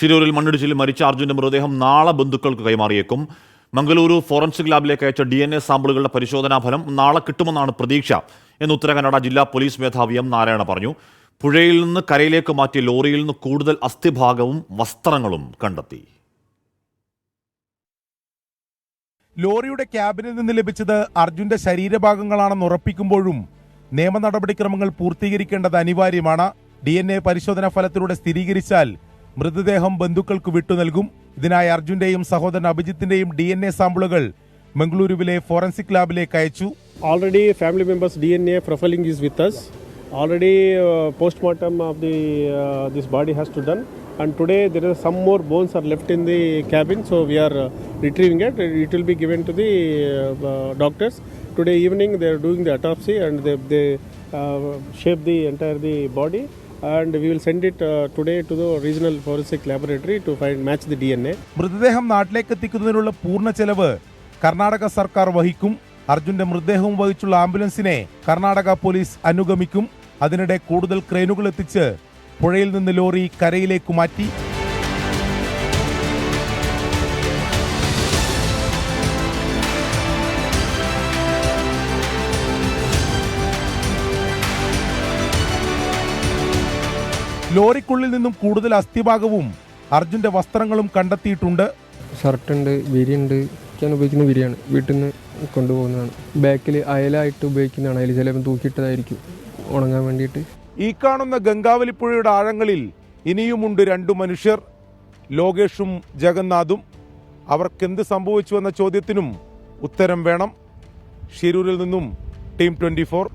ഷിരൂരിൽ മണ്ണിടിച്ചിലിൽ മരിച്ച അർജുന്റെ മൃതദേഹം നാളെ ബന്ധുക്കൾക്ക് കൈമാറിയേക്കും. മംഗളൂരു ഫോറൻസിക് ലാബിലേക്ക് അയച്ച DNA സാമ്പിളുകളുടെ പരിശോധനാ ഫലം നാളെ കിട്ടുമെന്നാണ് പ്രതീക്ഷ എന്ന് ഉത്തര കന്നഡ ജില്ലാ പോലീസ് മേധാവി M. നാരായണ പറഞ്ഞു. പുഴയിൽ നിന്ന് കരയിലേക്ക് മാറ്റിയ ലോറിയിൽ നിന്ന് കൂടുതൽ അസ്ഥിഭാഗവും വസ്ത്രങ്ങളും കണ്ടെത്തി. ലോറിയുടെ ക്യാബിനിൽ നിന്ന് ലഭിച്ചത് അർജുന്റെ ശരീരഭാഗങ്ങളാണെന്ന് ഉറപ്പിക്കുമ്പോഴും നിയമ നടപടിക്രമങ്ങൾ പൂർത്തീകരിക്കേണ്ടത് അനിവാര്യമാണ്. DNA പരിശോധനാ ഫലത്തിലൂടെ സ്ഥിരീകരിച്ചാൽ മൃതദേഹം ബന്ധുക്കൾക്ക് വിട്ടു നൽകും. ഇതിനായി അർജുന്റെയും സഹോദരൻ അഭിജിത്തിന്റെയും DNA സാമ്പിളുകൾ മംഗളൂരുവിലെ ഫോറൻസിക് ലാബിലേക്ക് അയച്ചു. Already family members' DNA profiling is with us. Already postmortem of this body has to done. And today there is some more bones are left in the cabin, so we are retrieving it. It will be given to the doctors. Today evening they are doing the autopsy and they shape the entire body. And we will send it today to the regional forensic laboratory to match the DNA. മൃതദേഹം നാട്ടിലേക്ക് എത്തിക്കുന്നതിനുള്ള പൂർണ്ണ ചെലവ് കർണാടക സർക്കാർ വഹിക്കും. അർജുന്റെ മൃതദേഹവും വഹിച്ചുള്ള ആംബുലൻസിനെ Karnataka police അനുഗമിക്കും. അതിനിടെ കൂടുതൽ ക്രെയിനുകൾ എത്തിച്ച് പുഴയിൽ നിന്ന് ലോറി കരയിലേക്ക് മാറ്റി. ലോറിക്കുള്ളിൽ നിന്നും കൂടുതൽ അസ്ഥിഭാഗവും അർജുന്റെ വസ്ത്രങ്ങളും കണ്ടെത്തിയിട്ടുണ്ട്. ഷർട്ടുണ്ട്, വിരിയുണ്ട്. ഞാൻ ഉപയോഗിക്കുന്ന വിരിയാണ്, വീട്ടിൽ നിന്ന് കൊണ്ടുപോകുന്നതാണ്. ബാക്കിൽ അയലായിട്ട് ഉപയോഗിക്കുന്നതാണ്. അതിൽ ചിലപ്പോൾ തൂക്കിയിട്ടതായിരിക്കും ഉണങ്ങാൻ വേണ്ടിയിട്ട്. ഈ കാണുന്ന ഗംഗാവലിപ്പുഴയുടെ ആഴങ്ങളിൽ ഇനിയുമുണ്ട് 2 മനുഷ്യർ, ലോകേഷും ജഗന്നാഥും. അവർക്കെന്ത് സംഭവിച്ചു എന്ന ചോദ്യത്തിനും ഉത്തരം വേണം. ഷിരൂരിൽ നിന്നും ടീം 24.